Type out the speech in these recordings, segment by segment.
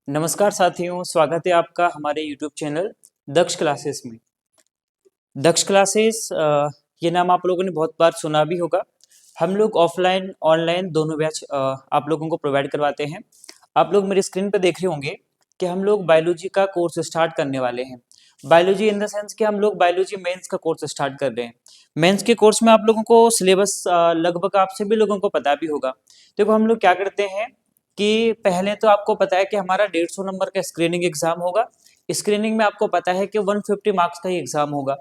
नमस्कार साथियों, स्वागत है आपका हमारे YouTube चैनल दक्ष क्लासेस में। दक्ष क्लासेस ये नाम आप लोगों ने बहुत बार सुना भी होगा। हम लोग ऑफलाइन ऑनलाइन दोनों बैच आप लोगों को प्रोवाइड करवाते हैं। आप लोग मेरे स्क्रीन पर देख रहे होंगे कि हम लोग बायोलॉजी का कोर्स स्टार्ट करने वाले हैं। बायोलॉजी इन द सेंस कि हम लोग बायोलॉजी मेंस का कोर्स स्टार्ट कर रहे हैं। मेंस के कोर्स में आप लोगों को सिलेबस लगभग आप सभी लोगों को पता भी होगा। देखो हम लोग क्या करते हैं कि पहले तो आपको पता है कि हमारा 150 नंबर का स्क्रीनिंग एग्जाम होगा। स्क्रीनिंग में आपको पता है कि 150 मार्क्स का ही एग्जाम होगा।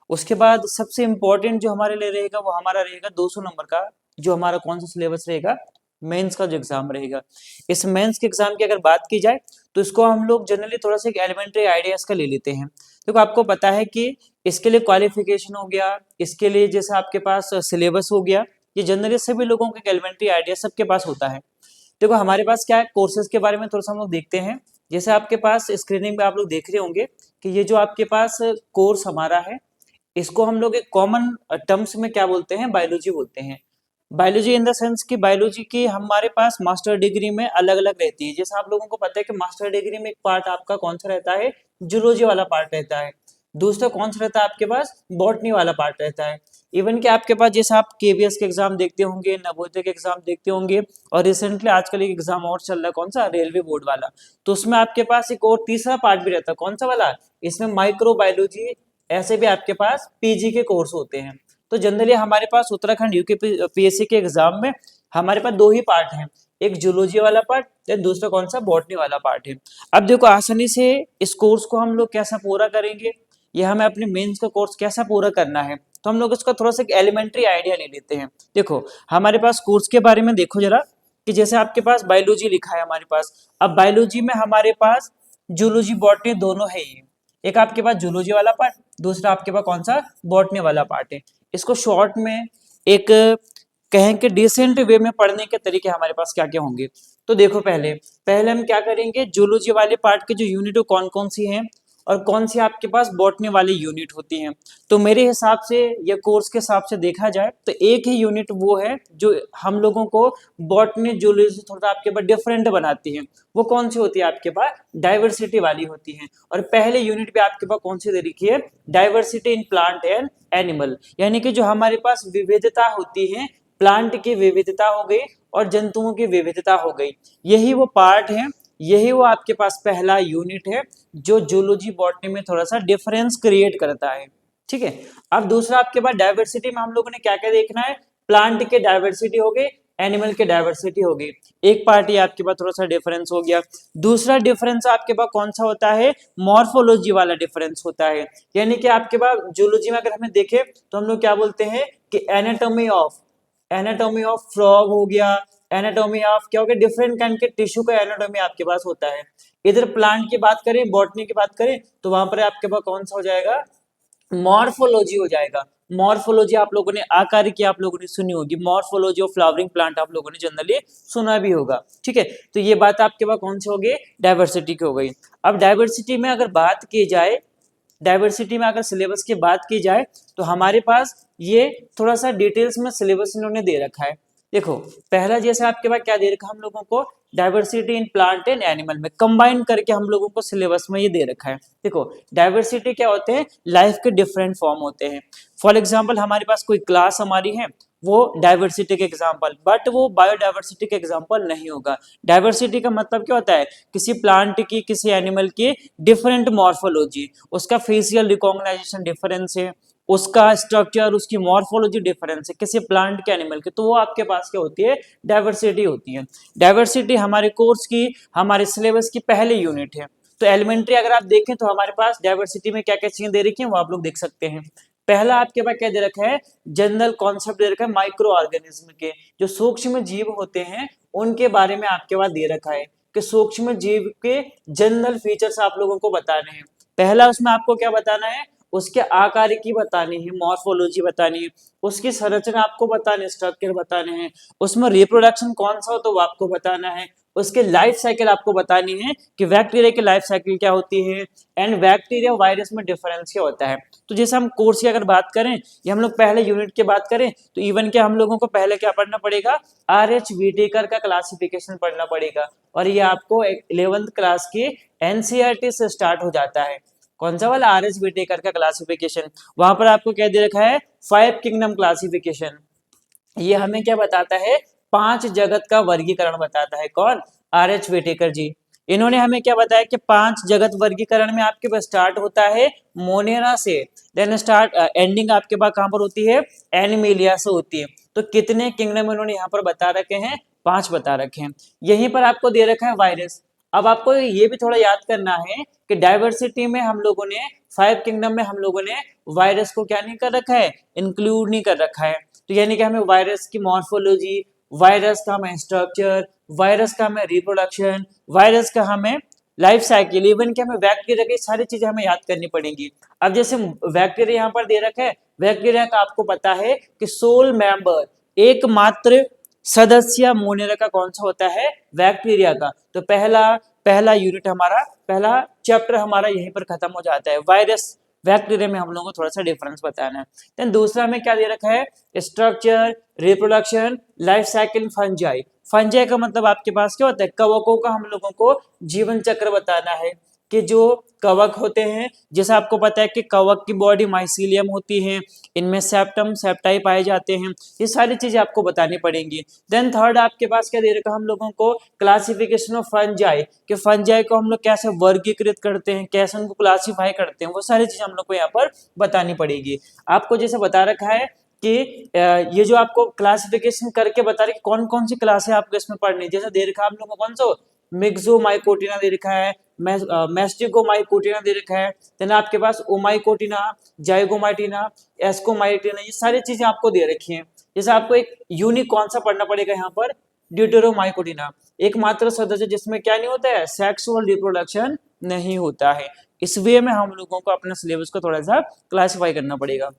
उसके बाद सबसे इम्पोर्टेंट जो हमारे लिए रहेगा वो हमारा रहेगा 200 नंबर का, जो हमारा कौन सा सिलेबस रहेगा, मेंस का जो एग्जाम रहेगा। इस मेंस के एग्जाम की अगर बात की जाए तो इसको हम लोग जनरली थोड़ा सा एलिमेंट्री आइडियाज का ले लेते हैं। देखो आपको पता है कि इसके लिए क्वालिफिकेशन हो गया, इसके लिए जैसे आपके पास सिलेबस हो गया, ये जनरली सभी लोगों के एलिमेंट्री आइडिया सबके पास होता है। देखो हमारे पास क्या है, कोर्सेज के बारे में थोड़ा सा हम लोग देखते हैं। जैसे आपके पास स्क्रीनिंग पे आप लोग देख रहे होंगे कि ये जो आपके पास कोर्स हमारा है, इसको हम लोग एक कॉमन टर्म्स में क्या बोलते हैं, बायोलॉजी बोलते हैं। बायोलॉजी इन द सेंस कि बायोलॉजी की हमारे पास मास्टर डिग्री में अलग अलग रहती है। जैसे आप लोगों को पता है कि मास्टर डिग्री में एक पार्ट आपका कौन सा रहता है, जूलॉजी वाला पार्ट रहता है। दूसरा कौन सा रहता है आपके पास, बॉटनी वाला पार्ट रहता है। इवन कि आपके पास जैसे आप केवीएस के एग्जाम देखते होंगे, नवोदय के एग्जाम देखते होंगे, और रिसेंटली आजकल एक एग्जाम और चल रहा है, कौन सा, रेलवे बोर्ड वाला। तो उसमें आपके पास एक और तीसरा पार्ट भी रहता है, कौन सा वाला, इसमें माइक्रोबायोलॉजी। ऐसे भी आपके पास पीजी के कोर्स होते हैं। तो जनरली हमारे पास उत्तराखंड यूके पीएससी के एग्जाम में हमारे पास दो ही पार्ट हैं, एक जूलॉजी वाला पार्ट या दूसरा कौन सा, बॉटनी वाला पार्ट है। अब देखो आसानी से इस कोर्स को हम लोग कैसा पूरा करेंगे, ये हमें अपने मेंस का कोर्स कैसा पूरा करना है, तो हम लोग इसका थोड़ा सा एलिमेंट्री आइडिया ले लेते हैं। देखो हमारे पास कोर्स के बारे में देखो जरा, कि जैसे आपके पास बायोलॉजी लिखा है हमारे पास। अब बायोलॉजी में हमारे पास जूलॉजी बॉटनी दोनों है ही। एक आपके पास जूलॉजी वाला पार्ट, दूसरा आपके पास कौन सा, बॉटनी वाला पार्ट है। इसको शॉर्ट में एक कहें कि डिसेंट वे में पढ़ने के तरीके हमारे पास क्या क्या होंगे। तो देखो पहले पहले हम क्या करेंगे, जूलॉजी वाले पार्ट के जो यूनिट कौन कौन सी हैं और कौन सी आपके पास बॉटनी वाली यूनिट होती हैं। तो मेरे हिसाब से या कोर्स के हिसाब से देखा जाए तो एक ही यूनिट वो है जो हम लोगों को बॉटनी जूलॉजी से थोड़ा आपके पास डिफरेंट बनाती है। वो कौन सी होती है आपके पास, डाइवर्सिटी वाली होती है। और पहले यूनिट पे आपके पास कौन सी दे रखी है, diversity in plant and animal. यानी कि जो हमारे पास विविधता होती है, प्लांट की विविधता हो गई और जंतुओं की विविधता हो गई, यही वो पार्ट है, यही वो आपके पास पहला यूनिट है जो जूलॉजी बॉटनी में थोड़ा सा डिफरेंस क्रिएट करता है। ठीक है। अब दूसरा आपके पास डाइवर्सिटी में हम लोगों ने क्या क्या देखना है, प्लांट के डाइवर्सिटी हो गई, एनिमल के डाइवर्सिटी हो गई। एक पार्ट ये आपके पास थोड़ा सा डिफरेंस हो गया। दूसरा डिफरेंस आपके पास कौन सा होता है, मॉर्फोलॉजी वाला डिफरेंस होता है। यानी कि आपके पास जूलॉजी में अगर हमें देखें तो हम लोग क्या बोलते हैं कि एनाटॉमी ऑफ फ्रॉग हो गया, एनाटॉमी ऑफ क्या हो गया, डिफरेंट काइंड के टिश्यू का एनाटॉमी आपके पास होता है। इधर प्लांट की बात करें, बॉटनी की बात करें, तो वहां पर आपके पास कौन सा हो जाएगा, मॉर्फोलॉजी हो जाएगा। मॉर्फोलॉजी आप लोगों ने आकार की आप लोगों ने सुनी होगी, मॉर्फोलॉजी ऑफ फ्लावरिंग प्लांट आप लोगों ने जनरली सुना भी होगा। ठीक है। तो ये बात आपके पास कौन सी हो गई, डाइवर्सिटी की हो गई। अब डाइवर्सिटी में अगर बात की जाए, डाइवर्सिटी में अगर सिलेबस की बात की जाए तो हमारे पास ये थोड़ा सा डिटेल्स में सिलेबस इन्होंने दे रखा है। देखो पहला जैसे आपके पास क्या दे रखा है हम लोगों को, diversity in plant and animal में कंबाइन करके हम लोगों को सिलेबस में ये दे रखा है। देखो डाइवर्सिटी क्या होते हैं, लाइफ के डिफरेंट फॉर्म होते हैं। फॉर एग्जाम्पल हमारे पास कोई क्लास हमारी है, वो डाइवर्सिटी के एग्जाम्पल, बट वो बायोडाइवर्सिटी के एग्जाम्पल नहीं होगा। डाइवर्सिटी का मतलब क्या होता है, किसी प्लांट की, किसी एनिमल की डिफरेंट मॉर्फोलॉजी, उसका फेशियल रिकॉग्नाइजेशन डिफरेंस है, उसका स्ट्रक्चर, उसकी मॉर्फोलॉजी डिफरेंस है किसी प्लांट के, एनिमल के, तो वो आपके पास क्या होती है, डाइवर्सिटी होती है। डाइवर्सिटी हमारे कोर्स की, हमारे सिलेबस की पहली यूनिट है। तो एलिमेंट्री अगर आप देखें तो हमारे पास डाइवर्सिटी में क्या क्या चीजें दे रखी हैं वो आप लोग देख सकते हैं। पहला आपके पास क्या दे रखा है, जनरल कॉन्सेप्ट दे रखा है माइक्रो ऑर्गेनिज्म के, जो सूक्ष्म जीव होते हैं उनके बारे में आपके पास दे रखा है कि सूक्ष्म जीव के जनरल फीचर्स आप लोगों को बताने हैं। पहला उसमें आपको क्या बताना है, उसके आकार की बतानी है, मॉर्फोलॉजी बतानी है, उसकी संरचना आपको बतानी है, स्ट्रक्चर बताने हैं, उसमें रिप्रोडक्शन कौन सा हो तो वो आपको बताना है, उसके लाइफ साइकिल आपको बतानी है कि बैक्टीरिया की लाइफ साइकिल क्या होती है एंड बैक्टीरिया वायरस में डिफरेंस क्या होता है। तो जैसे हम कोर्स की अगर बात करें या हम लोग पहले यूनिट की बात करें तो इवन के हम लोगों को पहले क्या पढ़ना पड़ेगा, RH व्हिटेकर का क्लासिफिकेशन पढ़ना पड़ेगा और ये आपको 11th क्लास की NCERT से स्टार्ट हो जाता है। कौन सा वाला, RH व्हिटेकर का क्लासिफिकेशन। वहां पर आपको क्या दे रखा है, 5 किंगडम क्लासिफिकेशन। ये हमें क्या बताता है, 5 जगत का वर्गीकरण बताता है। कौन, RH व्हिटेकर जी। इन्होंने हमें क्या बताया कि 5 जगत वर्गीकरण में आपके पास स्टार्ट होता है मोनेरा से, देन स्टार्ट एंडिंग आपके पास कहां पर होती है, एनिमेलिया से होती है। तो कितने किंगडम इन्होंने यहाँ पर बता रखे हैं, 5 बता रखे हैं। यहीं पर आपको दे रखा है वायरस। अब आपको ये भी थोड़ा याद करना है कि डाइवर्सिटी में हम लोगों ने 5 किंगडम में हम लोगों ने वायरस को क्या नहीं कर रखा है, इंक्लूड नहीं कर रखा है। तो यानी कि हमें वायरस की मॉर्फोलॉजी, वायरस का हमें स्ट्रक्चर, वायरस का हमें रिप्रोडक्शन, वायरस का हमें लाइफ साइकिल, इवन कि हमें बैक्टीरिया की सारी चीजें हमें याद करनी पड़ेंगी। अब जैसे बैक्टीरिया यहाँ पर दे रखा है, बैक्टीरिया का आपको पता है कि सोल मेंबर, एकमात्र सदस्य मोनेरा का कौन सा होता है, बैक्टीरिया का। तो पहला यूनिट हमारा, पहला चैप्टर हमारा यहीं पर खत्म हो जाता है। वायरस बैक्टीरिया में हम लोगों को थोड़ा सा डिफरेंस बताना है। देन दूसरा में क्या दे रखा है, structure, reproduction, life cycle, fungi. Fungi का मतलब आपके पास क्या होता है, कवकों का हम लोगों को जीवन चक्र बताना है कि जो कवक होते हैं, जैसे आपको पता है कि कवक की बॉडी माइसीलियम होती है, इनमें सेप्टम सेप्टाई पाए जाते हैं, ये सारी चीजें आपको बतानी पड़ेंगी। देन थर्ड आपके पास क्या दे रखा हम लोगों को, क्लासिफिकेशन ऑफ फंजाई, कि फंजाई को हम लोग कैसे वर्गीकृत करते हैं, कैसे उनको क्लासीफाई करते हैं, वो सारी चीजें हम लोग को यहाँ पर बतानी पड़ेगी। आपको जैसे बता रखा है कि ये जो आपको क्लासिफिकेशन करके बता रहे कि कौन कौन सी क्लासें आपको इसमें पढ़नी है, जैसे दे रखा है हम लोग को कौन सा, मिक्सोमाइकोटिना दे रखा है, मैस्टिकोमाइकोटिना दे रखा है, देन आपके पास ओमाइकोटिना, जाइगोमाइटिना, एस्कोमाइटिना, ये सारी चीजें आपको दे रखी हैं। जैसे आपको एक यूनिक कौन सा पढ़ना पड़ेगा यहाँ पर, ड्यूटेरोमाइकोटिना, एकमात्र सदस्य जिसमें क्या नहीं होता है, सेक्सुअल रिप्रोडक्शन नहीं होता है। इस वे में हम लोगों को अपने सिलेबस को थोड़ा सा क्लासिफाई करना पड़ेगा।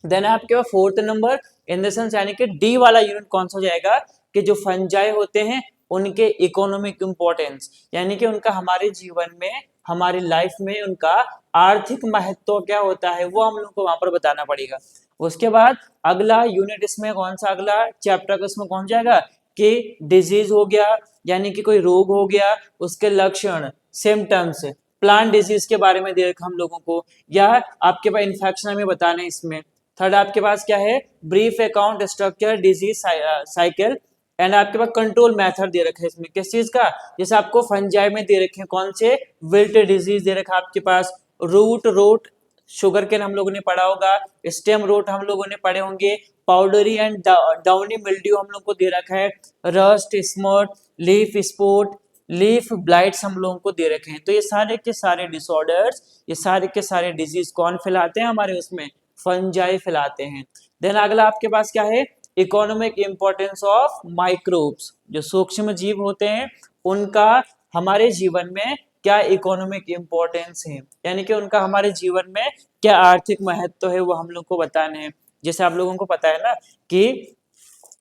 देन आपके पास fourth number in the sense, यानी कि डी वाला यूनिट कौन सा हो जाएगा, कि जो फंजाई होते हैं उनके इकोनॉमिक इंपॉर्टेंस, यानी कि उनका हमारे जीवन में, हमारी लाइफ में उनका आर्थिक महत्व क्या होता है, वो हम लोग को वहां पर बताना पड़ेगा। उसके बाद अगला यूनिट इसमें कौन सा, अगला चैप्टर इसमें कौन जाएगा, कि डिजीज हो गया, यानी कि कोई रोग हो गया, उसके लक्षण, सिम्टम्स, प्लांट डिजीज के बारे में दे रखा हम लोगों को, या आपके पास इन्फेक्शन हमें बताना है इसमें। थर्ड आपके पास क्या है, brief account structure disease cycle, and आपके पास कंट्रोल मेथड दे रखा है इसमें, किस चीज का, जैसे आपको फंजाई में दे रखे हैं कौन से, विल्ट डिजीज दे रखा है आपके पास, रूट रोट, शुगर केन हम लोगों ने पढ़ा होगा, स्टेम रोट हम लोगों ने पढ़े होंगे, पाउडरी एंड डाउनी मिल्ड्यू हम लोग को दे रखा है, rust स्मॉट, leaf spot, leaf blights हम लोगों को दे रखे हैं। तो ये सारे के सारे डिसऑर्डर्स, ये सारे के सारे डिजीज कौन फैलाते हैं हमारे उसमें, फंजाई फैलाते हैं। देन अगला आपके पास क्या है, इकोनॉमिक इंपॉर्टेंस ऑफ माइक्रोब्स, जो सूक्ष्म जीव होते हैं उनका हमारे जीवन में क्या इकोनॉमिक इंपॉर्टेंस है, यानी कि उनका हमारे जीवन में क्या आर्थिक महत्व है, वो हम लोग को बताने हैं। जैसे आप लोगों को पता है ना कि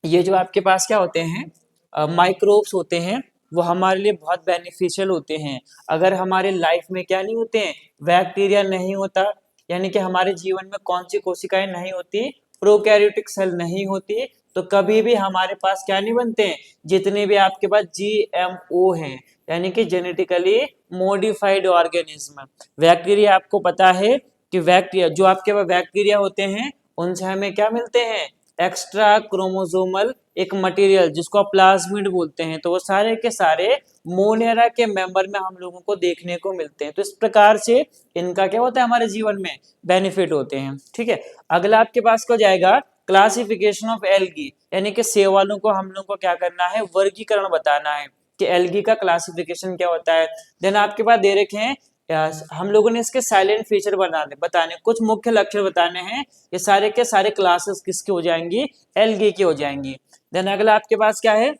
ये जो आपके पास क्या होते हैं, माइक्रोब्स होते हैं, वो हमारे लिए बहुत बेनिफिशियल होते हैं। अगर हमारे लाइफ में क्या नहीं होते हैं, बैक्टीरिया नहीं होता, यानी कि हमारे जीवन में कौन सी कोशिकाएं नहीं होती, प्रोकैरियोटिक सेल नहीं होती, तो कभी भी हमारे पास क्या नहीं बनते हैं, जितने भी आपके पास GMO हैं, यानी कि जेनेटिकली मॉडिफाइड ऑर्गेनिज्म। बैक्टीरिया आपको पता है कि बैक्टीरिया, जो आपके पास बैक्टीरिया होते हैं उनसे हमें क्या मिलते हैं, एक्स्ट्रा क्रोमोसोमल एक मटेरियल जिसको आप प्लाज्मिड बोलते हैं, तो वो सारे के सारे मोनेरा के मेंबर में हम लोगों को देखने को मिलते हैं। तो इस प्रकार से इनका क्या होता है हमारे जीवन में, बेनिफिट होते हैं। ठीक है, अगला आपके पास क्या जाएगा, क्लासिफिकेशन ऑफ एल्गी, यानी कि शैवालों को हम लोग को क्या करना है, वर्गीकरण बताना है कि एल्गी का क्लासिफिकेशन क्या होता है। देन आपके पास दे रखे हैं, हम लोगों ने इसके साइलेंट फीचर बताने, कुछ मुख्य लक्षण बताने हैं, ये सारे के सारे क्लासेस किसके हो जाएंगी, एल्गी की हो जाएंगी। देन अगला आपके पास क्या है,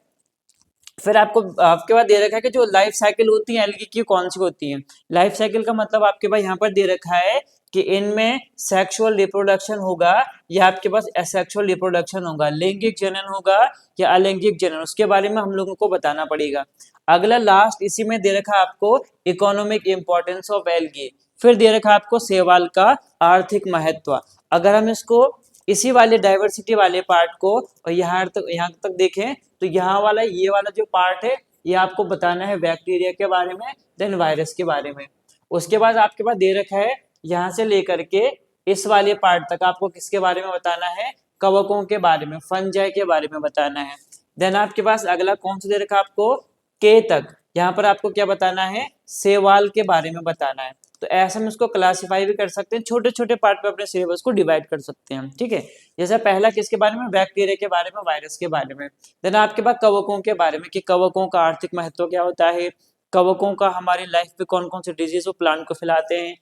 फिर आपके पास दे रखा है कि जो लाइफ साइकिल होती है एल्गी की कौन सी होती है। लाइफ साइकिल का मतलब आपके पास यहाँ पर दे रखा है कि इनमें सेक्सुअल रिप्रोडक्शन होगा या आपके पास एसेक्सुअल रिप्रोडक्शन होगा, लैंगिक जनन होगा या अलैंगिक जनन, उसके बारे में हम लोगों को बताना पड़ेगा। अगला लास्ट इसी में दे रखा आपको इकोनॉमिक इंपॉर्टेंस ऑफ एल्गी, फिर दे रखा आपको शैवाल का आर्थिक महत्व। अगर हम इसको इसी वाले डाइवर्सिटी वाले पार्ट को और यहाँ तक देखें तो यहाँ वाला ये वाला जो पार्ट है ये आपको बताना है बैक्टीरिया के बारे में, देन वायरस के बारे में। उसके बाद आपके पास दे रखा है यहाँ से लेकर के इस वाले पार्ट तक आपको किसके बारे में बताना है, कवकों के बारे में, फंजाई के बारे में बताना है। देन आपके पास अगला कौन सा दे रखा आपको, के तक, यहाँ पर आपको क्या बताना है, शैवाल के बारे में बताना है। तो ऐसे में उसको क्लासिफाई भी कर सकते हैं, छोटे छोटे पार्ट में अपने सिलेबस को डिवाइड कर सकते हैं, ठीक है। जैसे पहला किसके बारे में, बैक्टीरिया के बारे में, वायरस के बारे में। देन आपके पास कवकों के बारे में कि कवकों का आर्थिक महत्व क्या होता है, कवकों का हमारी लाइफ पे कौन कौन से डिजीज वो प्लांट को फैलाते हैं।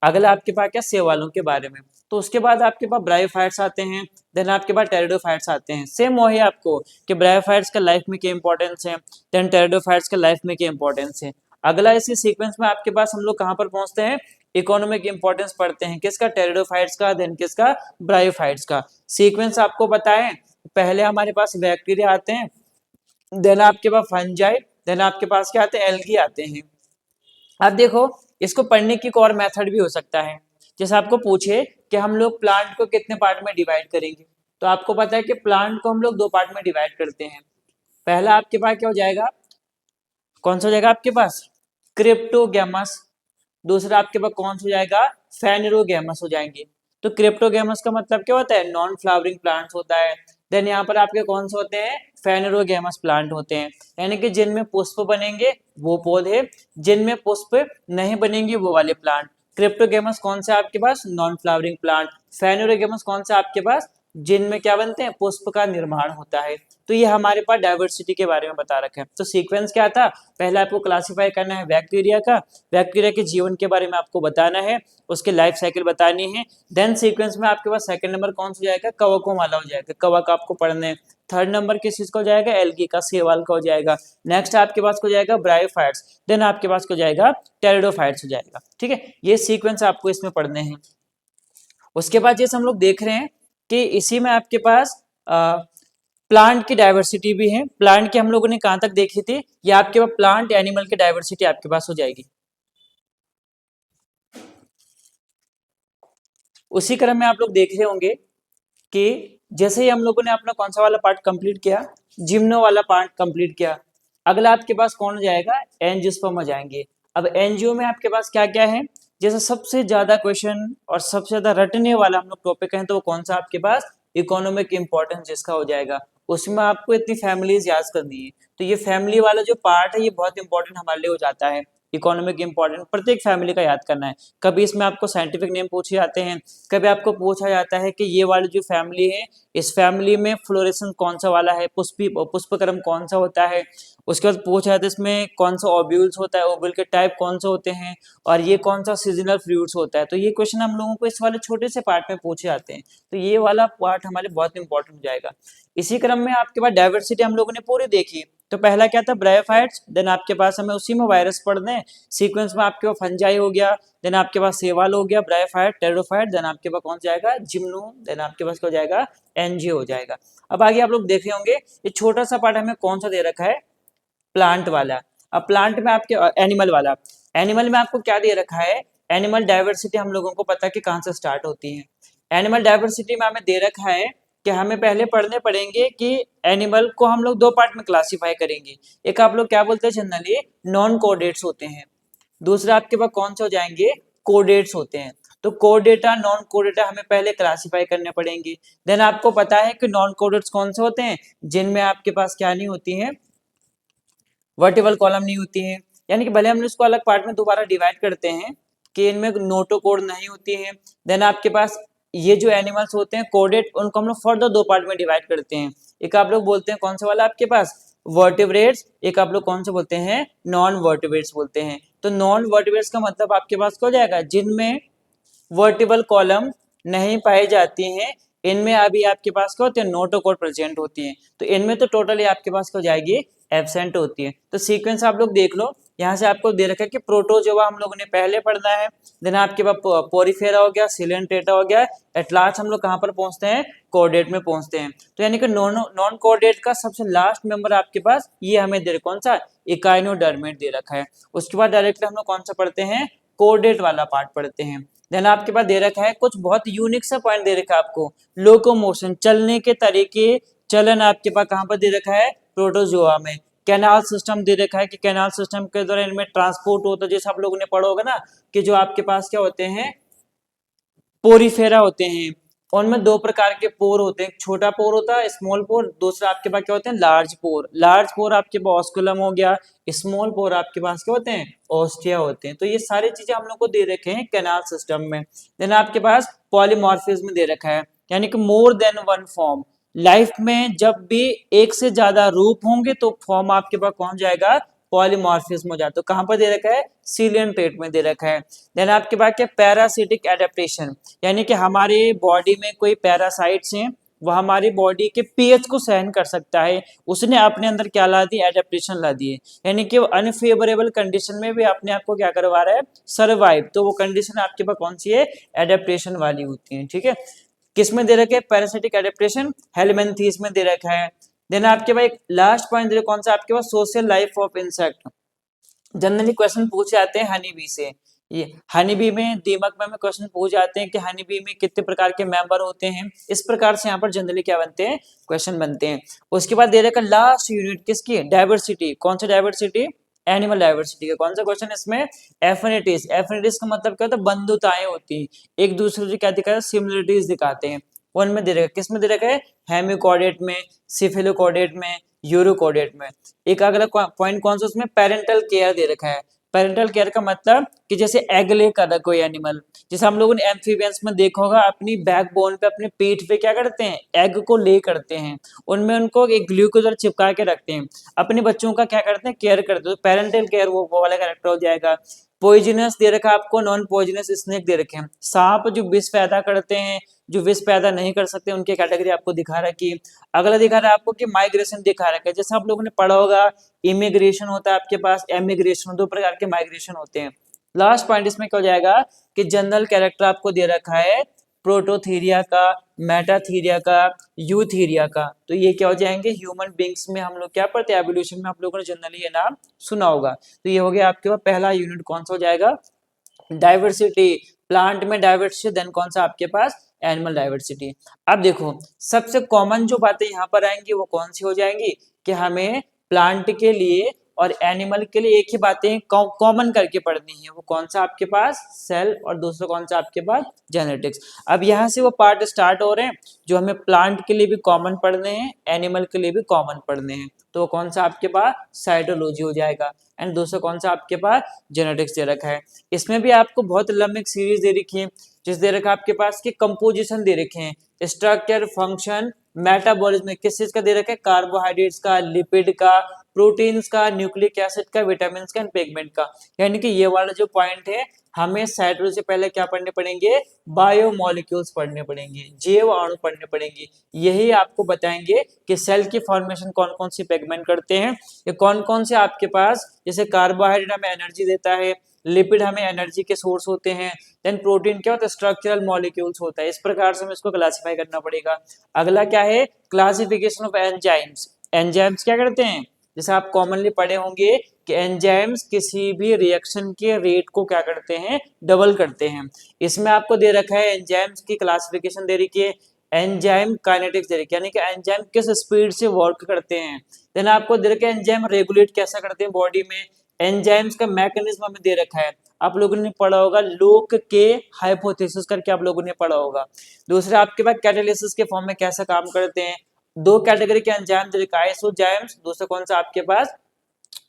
अगला आपके पास क्या, शैवालों के बारे में। तो उसके बाद आपके पास ब्रायोफाइट्स आते हैं, देन आपके पास टेरिडोफाइट्स आते हैं। सेम वही आपको कि ब्रायोफाइट्स का लाइफ में क्या इंपॉर्टेंस है, देन टेरिडोफाइट्स का लाइफ में क्या इंपॉर्टेंस है। अगला इसी सीक्वेंस में आपके पास हम लोग कहाँ पर पहुंचते हैं, इकोनॉमिक इंपॉर्टेंस पढ़ते हैं, किसका, टेरिडोफाइट्स का, देन किसका, ब्रायोफाइट्स का। सीक्वेंस आपको बताएं, पहले हमारे पास बैक्टीरिया आते हैं, देन आपके पास फंजाई, देन आपके पास क्या आते हैं, एल्गी आते हैं। अब देखो इसको पढ़ने की एक और मेथड भी हो सकता है, जैसे आपको पूछे कि हम लोग प्लांट को कितने पार्ट में डिवाइड करेंगे, तो आपको पता है कि प्लांट को हम लोग दो पार्ट में डिवाइड करते हैं। पहला आपके पास क्या हो जाएगा, कौन सा हो जाएगा आपके पास, क्रिप्टोगैमस। दूसरा आपके पास कौन सा हो जाएगा, फेनेरोगैमस हो जाएंगे। तो क्रिप्टोगैमस का मतलब क्या होता है, नॉन फ्लावरिंग प्लांट्स होता है। देन यहाँ पर आपके कौन से होते हैं, फेनेरोगैमस प्लांट होते हैं, यानी कि जिनमें पुष्प बनेंगे वो पौधे, जिनमें पुष्प नहीं बनेंगे वो वाले प्लांट। क्रिप्टोगैमस कौन सा आपके पास, नॉन फ्लावरिंग प्लांट। फेनेरोगैमस कौन सा आपके पास, जिनमें क्या बनते हैं, पुष्प का निर्माण होता है। तो ये हमारे पास डाइवर्सिटी के बारे में बता रखा है। तो सीक्वेंस क्या था, पहले आपको क्लासिफाई करना है बैक्टीरिया का, बैक्टीरिया के जीवन के बारे में आपको बताना है, उसके लाइफ साइकिल बतानी है। देन सीक्वेंस में आपके पास सेकंड नंबर कौन सा हो जाएगा, कवकों वाला हो जाएगा, कवक आपको पढ़ने हैं। थर्ड नंबर किस चीज का हो जाएगा, एल्गी का, शैवाल का हो जाएगा। नेक्स्ट आपके पास हो जाएगा ब्रायोफाइट्स, देन आपके पास हो जाएगा टेरिडोफाइट्स हो जाएगा, ठीक है। ये सीक्वेंस आपको इसमें पढ़ने हैं। उसके बाद जैसे हम लोग देख रहे हैं कि इसी में आपके पास प्लांट की डाइवर्सिटी भी है। प्लांट की हम लोगों ने कहां तक देखी थी, या आपके पास प्लांट एनिमल की डाइवर्सिटी आपके पास हो जाएगी। उसी क्रम में आप लोग देख रहे होंगे कि जैसे ही हम लोगों ने अपना कौन सा वाला पार्ट कंप्लीट किया, जिम्नो वाला पार्ट कंप्लीट किया, अगला आपके पास कौन हो जाएगा, एंजियोस्पर्म हो जाएंगे। अब एनजीओ में आपके पास क्या क्या है, जैसे सबसे ज्यादा क्वेश्चन और सबसे ज्यादा रटने वाला हम लोग टॉपिक है तो वो कौन सा आपके पास, इकोनॉमिक इंपॉर्टेंस जिसका हो जाएगा। उसमें आपको इतनी फैमिलीज याद करनी है, तो ये फैमिली वाला जो पार्ट है ये बहुत इंपॉर्टेंट हमारे लिए हो जाता है। इकोनॉमिक इंपॉर्टेंट प्रत्येक फैमिली का याद करना है। कभी इसमें आपको साइंटिफिक नेम पूछे जाते हैं, कभी आपको पूछा जाता है कि ये वाली जो फैमिली है इस फैमिली में फ्लोरेसेंस कौन सा वाला है, पुष्पक्रम कौन सा होता है। उसके बाद पूछा जाता है इसमें कौन सा ओब्यूल्स होता है, ओब्यूल के टाइप कौन से होते हैं, और ये कौन सा सीजनल फ्रूट्स होता है। तो ये क्वेश्चन हम लोगों को इस वाले छोटे से पार्ट में पूछे जाते हैं, तो ये वाला पार्ट हमारे बहुत इंपॉर्टेंट हो जाएगा। इसी क्रम में आपके पास डाइवर्सिटी हम लोगों ने पूरी देखी। तो पहला क्या था, ब्रायोफाइट्स, देन आपके पास हमें उसी में वायरस पढ़ने हैं। सीक्वेंस में आपके पास फंजाई हो गया, देन आपके पास शैवाल हो गया, ब्रायोफाइट, टेरिडोफाइट, देन आपके पास कौन जाएगा, जिम्नो, देन आपके पास क्या हो जाएगा, एनजीओ हो जाएगा। अब आगे आप लोग देख रहे होंगे ये छोटा सा पार्ट हमें कौन सा दे रखा है, प्लांट वाला। अब प्लांट में आपके एनिमल वाला, एनिमल में आपको क्या दे रखा है, एनिमल डाइवर्सिटी हम लोगों को पता है कि कहाँ से स्टार्ट होती है। एनिमल डाइवर्सिटी में हमें दे रखा है कि हमें पहले पढ़ने पड़ेंगे कि एनिमल को हम लोग दो पार्ट में क्लासिफाई करेंगे। एक आप लोग क्या बोलते हैं जनरली, नॉन कोडेट्स होते हैं। दूसरा आपके पास कौन से हो जाएंगे, कोडेट्स होते हैं। तो कोडेटा, नॉन कोडेटा हमें पहले क्लासिफाई करने पड़ेंगे। देन आपको पता है कि नॉन कोडेट्स कौन से होते हैं, जिनमें आपके पास क्या नहीं होती है, वर्टिबल कॉलम नहीं होती है, यानी कि भले हम इसको अलग पार्ट में दोबारा डिवाइड करते हैं कि इनमें नोटोकोड नहीं होती है। देन आपके पास ये जो एनिमल्स होते हैं कोडेट, उनको हम लोग फर्दर दो पार्ट में डिवाइड करते हैं। एक आप लोग बोलते हैं कौन सा वाला आपके पास, वर्टिब्रेट्स, एक आप लोग कौन से बोलते हैं, नॉन वर्टिब्रेट्स बोलते हैं। तो नॉन वर्टिब्रेट्स का मतलब आपके पास क्या हो जाएगा, जिनमें वर्टिबल कॉलम नहीं पाई जाती हैं, इनमें अभी आपके पास क्या होते हैं, नोटोकोड प्रेजेंट होती है। तो इनमें तो टोटली आपके पास क्या हो जाएगी, एब्सेंट होती है। तो सीक्वेंस आप लोग देख लो, यहाँ से आपको दे रखा है कि प्रोटोजोआ हम लोगों ने पहले पढ़ना है, देन आपके पास पोरिफेरा हो गया, सिलेंट्रेटा हो गया, एट लास्ट हम लोग कहाँ पर पहुंचते हैं, कोऑर्डिनेट में पहुंचते हैं। तो यानी कि नॉन कोऑर्डिनेट का सबसे लास्ट मेंबर आपके पास ये हमें दे कौन सा, इकाइनोडर्मेट दे रखा है। उसके बाद डायरेक्टली हम लोग कौन सा पढ़ते हैं, कोऑर्डिनेट वाला पार्ट पढ़ते हैं। देन आपके पास दे रखा है कुछ बहुत यूनिक सा पॉइंट दे रखा है आपको, लोकोमोशन, चलने के तरीके, चलन आपके पास कहाँ पर दे रखा है, प्रोटोजोआ में। कैनाल सिस्टम दे रखा है कि कैनाल सिस्टम के द्वारा इनमें ट्रांसपोर्ट होता है, जैसे आप लोगों ने पढ़ा होगा ना कि जो आपके पास क्या होते हैं, पोरीफेरा होते हैं, उनमें दो प्रकार के पोर होते हैं, छोटा पोर होता है स्मॉल पोर, दूसरा आपके पास क्या होते हैं, लार्ज पोर। लार्ज पोर आपके पास ऑस्कुलम हो गया, स्मॉल पोर आपके पास क्या होते हैं, ऑस्टिया होते हैं। तो ये सारी चीजें हम लोग को दे रखे हैं कैनाल सिस्टम में। देन आपके पास पॉलीमॉर्फिज्म दे रखा है, यानी कि more than one form. Life में जब भी एक से ज्यादा रूप होंगे तो फॉर्म आपके पास कौन जाएगा, पॉलीमॉर्फिज्म हो जाता है। तो कहां पर दे रखा है, सीलियन ट्रेट में दे रखा है। देन आपके पास क्या, पैरासिटिक एडेप्टेशन, यानी कि हमारे बॉडी में कोई पैरासाइट्स हैं, वह हमारी बॉडी के पीएच को सहन कर सकता है, उसने अपने अंदर क्या ला दी, एडेप्टेशन ला दी है, यानी कि वो अनफेवरेबल कंडीशन में भी अपने आप को क्या करवा रहा है, सर्वाइव। तो वो कंडीशन आपके पास कौन सी है, एडेप्टेशन वाली होती है। ठीक है, किस में दे रखे है, पैरासिटिक एडेप्टेशन, हेलमिंथीज में दे रखा है। देन आपके पास एक लास्ट पॉइंट दे कौन सा, आपके पास social life of insect. Generally question पूछे जाते हैं हनी बी से, ये हनी बी में दीमक में क्वेश्चन पूछ जाते हैं कि हनी बी में कितने प्रकार के मेंबर होते हैं, इस प्रकार से यहाँ पर जनरली क्या बनते हैं, क्वेश्चन बनते हैं। उसके बाद दे रखा लास्ट यूनिट किसकी, डाइवर्सिटी। कौन सा डाइवर्सिटी, एनिमल डाइवर्सिटी का। कौन सा क्वेश्चन इसमें, एफिनिटीज। एफिनिटीज का मतलब क्या होता है, बंधुताएं होती हैं, एक दूसरे से क्या दिखाते हैं, सिमिलरिटीज दिखाते हैं। उनमें दे रखा है, किस में दे रखा है, हेमिकोऑर्डिनेट में, सिफिलोकोऑर्डिनेट में, यूरोकोऑर्डिनेट में। एक अगला पॉइंट कौन सा उसमें, पेरेंटल केयर दे रखा है। पेरेंटल केयर का मतलब कि जैसे एग ले कर रहा कोई एनिमल, जैसे हम लोगों ने एम्फीबियंस में देखा होगा, अपनी बैकबोन पे, अपनी पीठ पे क्या करते हैं, एग को ले करते हैं, उनमें उनको एक ग्लू के द्वारा चिपका के रखते हैं, अपने बच्चों का क्या करते हैं, केयर करते हैं। तो पेरेंटल केयर वो वाला कैरेक्टर हो जाएगा। पॉइजनस दे रखा है आपको, नॉन पॉइजनस स्नेक दे रखे हैं, सांप जो विष पैदा करते हैं, जो विष पैदा नहीं कर सकते, उनके कैटेगरी आपको दिखा रखी है। अगला दिखा रहा है आपको कि माइग्रेशन दिखा रखा है, जैसे आप लोगों ने पढ़ा होगा, इमिग्रेशन होता है आपके पास, एमिग्रेशन, दो प्रकार के माइग्रेशन होते हैं। लास्ट पॉइंट इसमें क्या हो जाएगा कि जनरल कैरेक्टर आपको दे रखा है, प्रोटोथीरिया का, मेटाथीरिया का, यूथीरिया का। तो ये क्या हो जाएंगे, ह्यूमन बींग्स में हम लोग क्या पढ़ते हैं, एवोल्यूशन में आप लोगों ने जनरली ये नाम सुना होगा। तो ये हो गया आपके पास पहला यूनिट, कौन सा हो जाएगा, डाइवर्सिटी। प्लांट में डाइवर्सिटी, देन कौन सा आपके पास, एनिमल डाइवर्सिटी। अब देखो सबसे कॉमन जो बातें यहाँ पर आएंगी वो कौन सी हो जाएंगी, कि हमें प्लांट के लिए और एनिमल के लिए एक ही बातें कॉमन करके पढ़नी है। वो कौन सा आपके पास, सेल, और दूसरा कौन सा आपके पास, जेनेटिक्स। अब यहाँ से वो पार्ट स्टार्ट हो रहे हैं जो हमें प्लांट के लिए भी कॉमन पढ़ने हैं, एनिमल के लिए भी कॉमन पढ़ने हैं। तो कौन सा आपके पास, साइटोलॉजी हो जाएगा, एंड दूसरा कौन सा आपके पास, जेनेटिक्स दे रखा है। इसमें भी आपको बहुत लंबी सीरीज दे रखी है, जिस दे रखा है आपके पास की कंपोजिशन दे रखे हैं, स्ट्रक्चर, फंक्शन, मेटाबॉलिज्म, किस चीज का दे रखा है, कार्बोहाइड्रेट्स का, लिपिड का, प्रोटीन्स का, न्यूक्लिक एसिड का, विटामिन का, पिगमेंट का। यानी कि ये वाला जो पॉइंट है, हमें साइटोलॉजी से पहले क्या पढ़ने पड़ेंगे, बायोमोलिक्यूल्स पढ़ने पड़ेंगे, जैव अणु पढ़ने पड़ेंगे। यही आपको बताएंगे कि सेल की फॉर्मेशन कौन कौन सी पिगमेंट करते हैं, ये कौन कौन से आपके पास, जैसे कार्बोहाइड्रेट हमें एनर्जी देता है, लिपिड हमें एनर्जी के सोर्स होते हैं, देन प्रोटीन क्या होता है, स्ट्रक्चरल मॉलिक्यूल्स होता है। इस प्रकार से हमें इसको क्लासिफाई करना पड़ेगा। अगला क्या है, क्लासिफिकेशन ऑफ एंजाइम्स। एंजाइम्स क्या करते हैं, जैसे आप कॉमनली पढ़े होंगे कि एंजाइम्स किसी भी रिएक्शन के रेट को क्या करते हैं, डबल करते हैं। इसमें आपको दे रखा है एंजाइम्स की क्लासिफिकेशन दे रखी है, एंजाइम काइनेटिक्स दे रखी है, यानी कि एंजाइम किस स्पीड से वर्क करते हैं। देन आपको दे रखा है एंजाइम रेगुलेट कैसा करते हैं बॉडी में। एंजाइम्स का मैकेनिज्म हमें दे रखा है, आप लोगों ने पढ़ा होगा, लोक के हाइपोथेसिस करके आप लोगों ने पढ़ा होगा। दूसरा आपके पास कैटालिसिस के फॉर्म में कैसा काम करते हैं। दो कैटेगरी के एंजाइम दे रखा है, आइसोजाइम्स, दूसरा कौन सा आपके पास,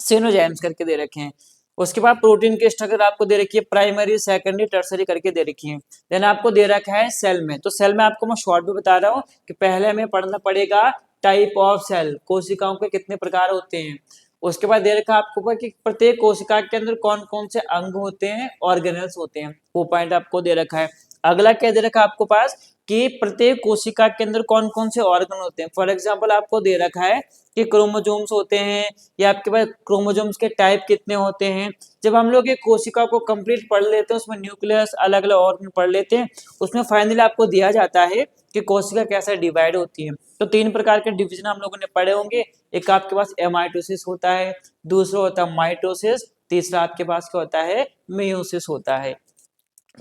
सिनोजाइम्स करके दे रखे हैं। उसके बाद प्रोटीन के स्ट्रक्चर आपको दे रखी है, प्राइमरी, सेकेंडरी, टर्सरी करके दे रखी है। देन आपको दे रखा है सेल में। तो सेल में आपको मैं शॉर्ट में बता रहा हूँ कि पहले हमें पढ़ना पड़ेगा टाइप ऑफ सेल, कोशिकाओं के कितने प्रकार होते हैं। उसके बाद दे रखा आपको कि प्रत्येक कोशिका के अंदर कौन कौन से अंग होते हैं, ऑर्गेनल्स होते हैं, वो पॉइंट आपको दे रखा है। अगला क्या दे रखा है आपको पास कि प्रत्येक कोशिका के अंदर कौन कौन से ऑर्गन होते हैं। फॉर एग्जांपल आपको दे रखा है कि क्रोमोसोम्स होते हैं या आपके पास क्रोमोसोम्स के टाइप कितने होते हैं। जब हम लोग एक कोशिका को कंप्लीट पढ़ लेते हैं, उसमें न्यूक्लियस अलग अलग ऑर्गन पढ़ लेते हैं, उसमें फाइनली आपको दिया जाता है कि कोशिका कैसे डिवाइड होती है। तो 3 प्रकार के डिवीजन हम लोगों ने पढ़े होंगे। एक आपके पास एमाइटोसिस होता है, दूसरा होता है माइटोसिस, तीसरा आपके पास क्या होता है, मेयोसिस होता है।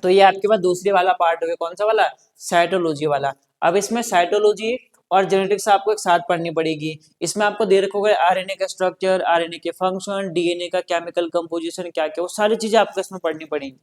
तो ये आपके पास दूसरे वाला पार्ट हो गया, कौन सा वाला, साइटोलॉजी वाला। अब इसमें साइटोलॉजी और जेनेटिक्स आपको एक साथ पढ़नी पड़ेगी। इसमें आपको दे रखोगे आरएनए का स्ट्रक्चर, आरएनए के फंक्शन, डीएनए का केमिकल कंपोजिशन क्या क्या, वो सारी चीजें आपको इसमें पढ़नी पड़ेंगी।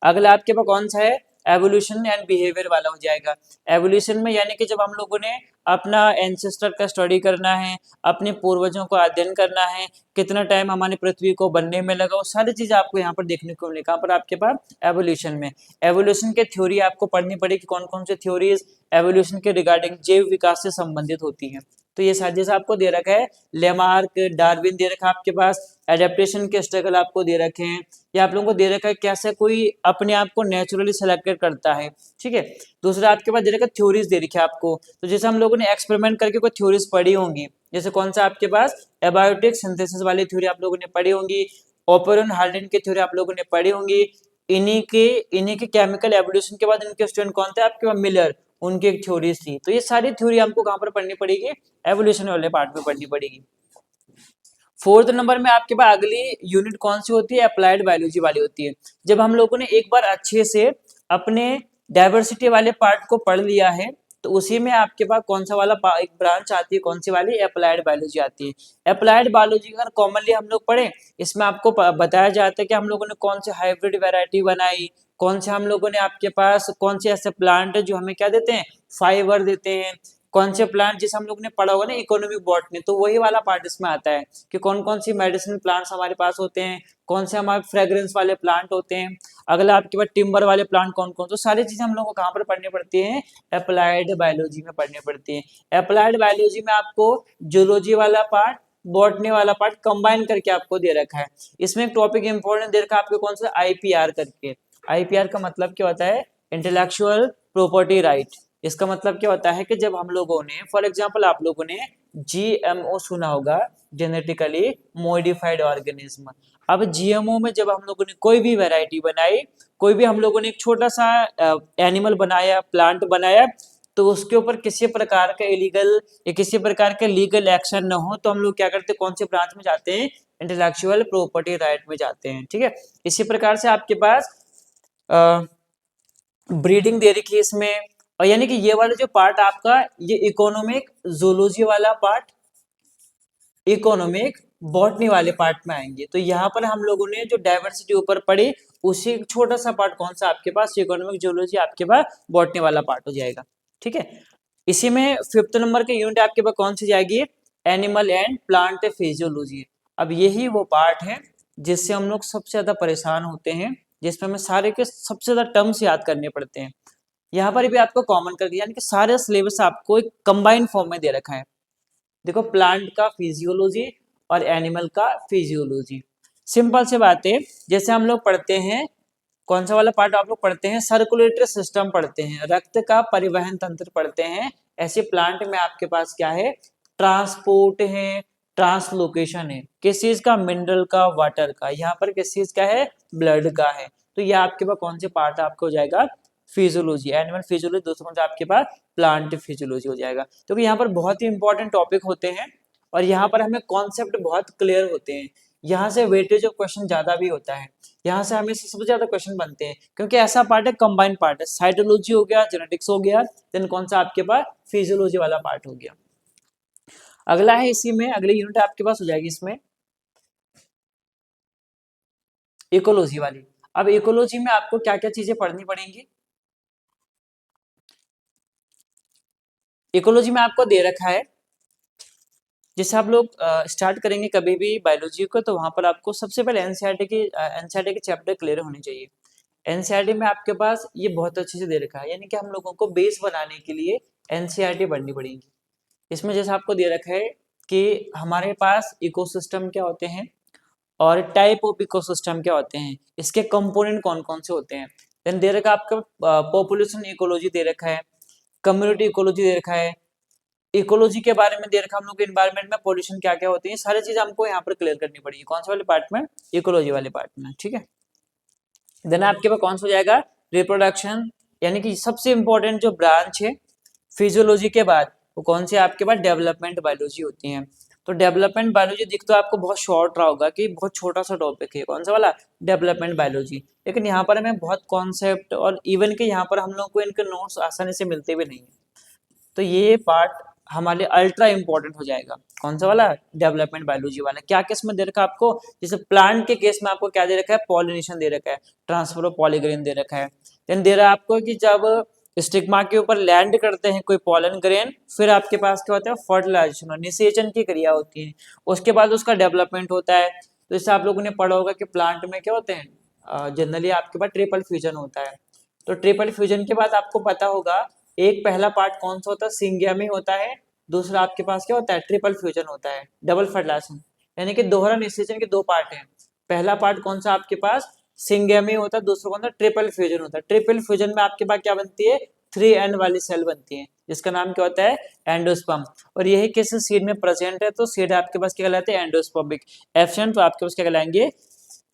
अगला आपके पास कौन सा है, एवोल्यूशन एंड बिहेवियर वाला हो जाएगा। एवोल्यूशन में यानी कि जब हम लोगों ने अपना एंसेस्टर का स्टडी करना है, अपने पूर्वजों को अध्ययन करना है, कितना टाइम हमारी पृथ्वी को बनने में लगा, वो सारी चीजें आपको यहाँ पर देखने को मिलेगा। कहाँ पर आपके पास एवोल्यूशन में। एवोल्यूशन के थ्योरी आपको पढ़नी पड़ेगी, कौन कौन से थ्योरीज एवोल्यूशन के रिगार्डिंग जैव विकास से संबंधित होती हैं। तो ये सारी जैसे आपको दे रखा है, लेमार्क, डार्विन दे रखा है आपके पास, एडेप्टेशन के स्ट्रगल आपको दे रखे हैं, या आप लोगों को दे रखा है कैसे कोई अपने आप को नेचुरली सेलेक्टेड करता है। ठीक है, दूसरा आपके पास दे रखा है थ्योरीज दे रखी है आपको। तो जैसे हम लोगों ने एक्सपेरिमेंट करके कोई थ्योरीज पढ़ी होंगी, जैसे कौन सा आपके पास एबायोटिक सिंथेसिस वाली थ्योरी आप लोगों ने पढ़ी होंगी, ओपेरन हार्डन की थ्योरी आप लोगों ने पढ़ी होंगी। इन्हीं के केमिकल एवोल्यूशन के बाद इनके स्टूडेंट कौन थे आपके पास, मिलर, उनकी एक थ्योरीज थी। तो ये सारी थ्योरी हमको कहाँ पर पढ़नी पड़ेगी, एवोल्यूशन वाले पार्ट में पढ़नी पड़ेगी। फोर्थ नंबर में आपके पास अगली यूनिट कौन सी होती है, अप्लाइड बायोलॉजी वाली होती है। जब हम लोगों ने एक बार अच्छे से अपने डाइवर्सिटी वाले पार्ट को पढ़ लिया है, तो उसी में आपके पास कौन सा वाला एक ब्रांच आती है, कौन सी वाली, अप्लाइड बायोलॉजी आती है। अप्लाइड बायोलॉजी अगर कॉमनली हम लोग पढ़े, इसमें आपको बताया जाता है कि हम लोगों ने कौन से हाइब्रिड वैरायटी बनाई, कौन से हम लोगों ने आपके पास कौन से ऐसे प्लांट है जो हमें क्या देते हैं, फाइबर देते हैं, कौन से प्लांट जिसे हम लोग ने पढ़ा होगा ना इकोनॉमिक बॉटनी, तो वही वाला पार्ट इसमें आता है कि कौन कौन सी मेडिसिन प्लांट्स हमारे पास होते हैं, कौन से हमारे फ्रेग्रेंस वाले प्लांट होते हैं। अगला आपके पास टिम्बर वाले प्लांट कौन कौन, तो सारी चीजें हम लोग को कहाँ पर पढ़नी पड़ती है, अप्लाइड बायोलॉजी में पढ़नी पड़ती है। अप्लाइड बायोलॉजी में आपको जूलॉजी वाला पार्ट, बॉटनी वाला पार्ट कंबाइन करके आपको दे रखा है। इसमें एक टॉपिक इंपॉर्टेंट दे रखा है आपको, कौन सा, आईपीआर करके। आईपीआर का मतलब क्या होता है, इंटेलेक्चुअल प्रॉपर्टी राइट। इसका मतलब क्या होता है कि जब हम लोगों ने, फॉर एग्जांपल आप लोगों ने जीएमओ सुना होगा, जेनेटिकली मॉडिफाइड ऑर्गेनिज्म। अब जीएमओ में जब हम लोगों ने कोई भी वैरायटी बनाई, कोई भी हम लोगों ने एक छोटा सा एनिमल बनाया, प्लांट बनाया, तो उसके ऊपर किसी प्रकार का इलीगल या किसी प्रकार का लीगल एक्शन न हो, तो हम लोग क्या करते हैं, कौन से ब्रांच में जाते हैं, इंटेलेक्चुअल प्रॉपर्टी राइट में जाते हैं। ठीक है, इसी प्रकार से आपके पास ब्रीडिंग दे रखी है इसमें, और यानी कि ये वाला जो पार्ट आपका, ये इकोनॉमिक जूलॉजी वाला पार्ट, इकोनॉमिक बॉटनी वाले पार्ट में आएंगे। तो यहाँ पर हम लोगों ने जो डाइवर्सिटी ऊपर पढ़ी, उसी एक छोटा सा पार्ट कौन सा आपके पास, इकोनॉमिक जूलॉजी, आपके पास बॉटनी वाला पार्ट हो जाएगा। ठीक है, इसी में फिफ्थ नंबर के यूनिट आपके पास कौन सी जाएगी, एनिमल एंड प्लांट फिजियोलॉजी। अब यही वो पार्ट है जिससे हम लोग सबसे ज्यादा परेशान होते हैं, जिसमें हमें सारे के सबसे ज्यादा टर्म्स याद करने पड़ते हैं। यहाँ पर भी आपको कॉमन करके, यानी कि सारे सिलेबस आपको एक कंबाइंड फॉर्म में दे रखा है। देखो, प्लांट का फिजियोलॉजी और एनिमल का फिजियोलॉजी, सिंपल सी बात है। जैसे हम लोग पढ़ते हैं, कौन सा वाला पार्ट आप लोग पढ़ते हैं, सर्कुलेटरी सिस्टम पढ़ते हैं, रक्त का परिवहन तंत्र पढ़ते हैं। ऐसे प्लांट में आपके पास क्या है, ट्रांसपोर्ट है, ट्रांसलोकेशन है, किस चीज का, मिनरल का, वाटर का। यहाँ पर किस चीज का है, ब्लड का है। तो ये आपके पास कौन से पार्ट आपको हो जाएगा, फिजियोलॉजी, एनिमल फिजियोलॉजी। दूसरा कौन सा आपके पास, प्लांट फिजियोलॉजी हो जाएगा। क्योंकि यहाँ पर बहुत ही इंपॉर्टेंट टॉपिक होते हैं और यहाँ पर हमें कॉन्सेप्ट बहुत क्लियर होते हैं। यहाँ से वेटेज ऑफ क्वेश्चन ज्यादा भी होता है, यहाँ से हमें सबसे ज्यादा क्वेश्चन बनते हैं, क्योंकि ऐसा पार्ट है, कंबाइंड पार्ट है। साइटोलॉजी हो गया, जेनेटिक्स हो गया, देन कौन सा आपके पास, फिजियोलॉजी वाला पार्ट हो गया। अगला है, इसी में अगली यूनिट आपके पास हो जाएगी इसमें इकोलॉजी वाली। अब इकोलॉजी में आपको क्या क्या चीजें पढ़नी पड़ेंगी, इकोलॉजी में आपको दे रखा है, जैसे आप लोग स्टार्ट करेंगे कभी भी बायोलॉजी को, तो वहां पर आपको सबसे पहले एनसीईआरटी के चैप्टर क्लियर होने चाहिए। एनसीईआरटी में आपके पास ये बहुत अच्छे से दे रखा है, यानी कि हम लोगों को बेस बनाने के लिए एनसीईआरटी पढ़नी पड़ेगी। इसमें जैसे आपको दे रखा है कि हमारे पास इकोसिस्टम क्या होते हैं और टाइप ऑफ इकोसिस्टम क्या होते हैं, इसके कंपोनेंट कौन कौन से होते हैं। देन दे रखा है आपका पॉपुलेशन इकोलॉजी दे रखा है, कम्युनिटी इकोलॉजी दे रखा है, इकोलॉजी के बारे में दे रखा हम लोग इन्वायरमेंट में पॉल्यूशन क्या क्या होती है, सारी चीज हमको यहाँ पर क्लियर करनी पड़ेगी। कौन से वाले पार्ट में? इकोलॉजी वाले पार्ट में, ठीक है। देन आपके पास कौन सा हो जाएगा? रिप्रोडक्शन, यानी कि सबसे इंपॉर्टेंट जो ब्रांच है फिजियोलॉजी के बाद वो कौन सी आपके पास? डेवलपमेंट बायोलॉजी होती है। तो डेवलपमेंट बायोलॉजी दिख तो आपको बहुत शॉर्ट रहा होगा कि बहुत छोटा सा टॉपिक है, कौन सा वाला? डेवलपमेंट बायोलॉजी, लेकिन यहाँ पर हमें बहुत कॉन्सेप्ट और इवन के यहाँ पर हम लोग को इनके नोट्स आसानी से मिलते भी नहीं है। तो ये पार्ट हमारे लिए अल्ट्रा इंपॉर्टेंट हो जाएगा। कौन सा वाला? डेवलपमेंट बायोलॉजी वाला। क्या केस में दे रखा है आपको? जैसे प्लांट के केस में आपको क्या दे रखा है? पॉलिनेशन दे रखा है, ट्रांसफर ऑफ पॉलीग्रेन दे रखा है। देन दे रहा है आपको कि जब स्टिग्मा के ऊपर लैंड करते हैं कोई पॉलन ग्रेन, फिर आपके पास क्या होता है? फर्टिलाइजेशन और निषेचन की क्रिया होती है, उसके बाद उसका डेवलपमेंट होता है। तो इससे आप लोगों ने पढ़ा होगा कि प्लांट में क्या होते हैं? जनरली आपके पास ट्रिपल फ्यूजन होता है। तो ट्रिपल फ्यूजन के बाद आपको पता होगा एक पहला पार्ट कौन सा होता है? सिंगेमी होता है। दूसरा आपके पास क्या होता है? ट्रिपल फ्यूजन होता है, डबल फर्टिलाइजेशन, यानी कि दोहरा निषेचन के दो पार्ट हैं। पहला पार्ट कौन सा आपके पास? सिंगेमी होता है, दूसरा कौन सा? ट्रिपल फ्यूजन होता है। ट्रिपल फ्यूजन में आपके पास क्या बनती है? 3 एंड वाली सेल बनती है, जिसका नाम क्या होता है? एंडोस्पर्म। और यही किसी सीड में प्रेजेंट है तो सीड आपके पास क्या कहलाते हैं? एंडोस्पर्मिक। एब्सेंट तो आपके पास क्या कहलाएंगे?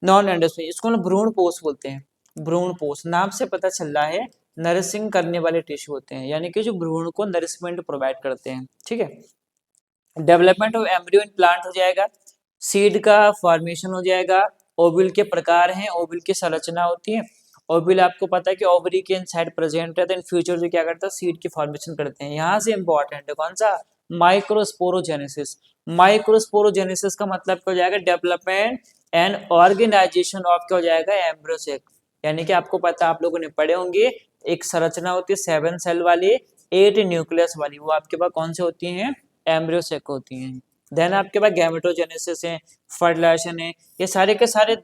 Non endospermic. इसको ना भ्रूण पोष बोलते हैं। भ्रूण पोष नाम से पता चल रहा है नरिशिंग करने वाले टिश्यू होते हैं, यानी कि जो भ्रूण को नरिशमेंट प्रोवाइड करते हैं, ठीक है। Development of embryo in plant हो जाएगा, सीड का फॉर्मेशन हो जाएगा, ओविल के प्रकार हैं, ओविल की संरचना होती है। ओविल आपको पता है कि ओवरी के इनसाइड प्रेजेंट है, देन फ्यूचर जो क्या करता है? सीड की फॉर्मेशन करते हैं। यहाँ से इंपॉर्टेंट है कौन सा? माइक्रोस्पोरोजेनेसिस। माइक्रोस्पोरोजेनेसिस का मतलब क्या हो जाएगा? डेवलपमेंट एंड ऑर्गेनाइजेशन ऑफ क्या हो जाएगा? Embryo sac. यानी कि आपको पता, आप लोगों ने पढ़े होंगे, एक संरचना होती है 7 सेल वाली, 8 न्यूक्लियस वाली, वो आपके पास कौन से होती हैं? एम्ब्रियो सेक होती हैं। देन आपके पास गैमेटोजेनेसिस है, फर्टिलाइजेशन है, ये सारे के सारे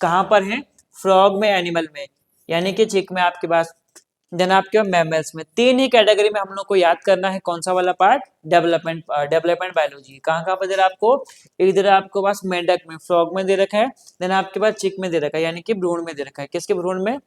कहाँ पर हैं? फ्रॉग में, एनिमल में, यानी कि चिक में आपके पास। देन आपके पास मैमल्स में। तीन ही कैटेगरी में हम लोग को याद करना है कौन सा वाला पार्ट? Development biology. कहाँ कहाँ पर दे रहा है आपको? इधर आपको पास मेंढक में, फ्रॉग में दे रखा है, देन आपके पास चिक में दे रखा है, यानी कि भ्रूण में दे रखा है। किसके भ्रूण में?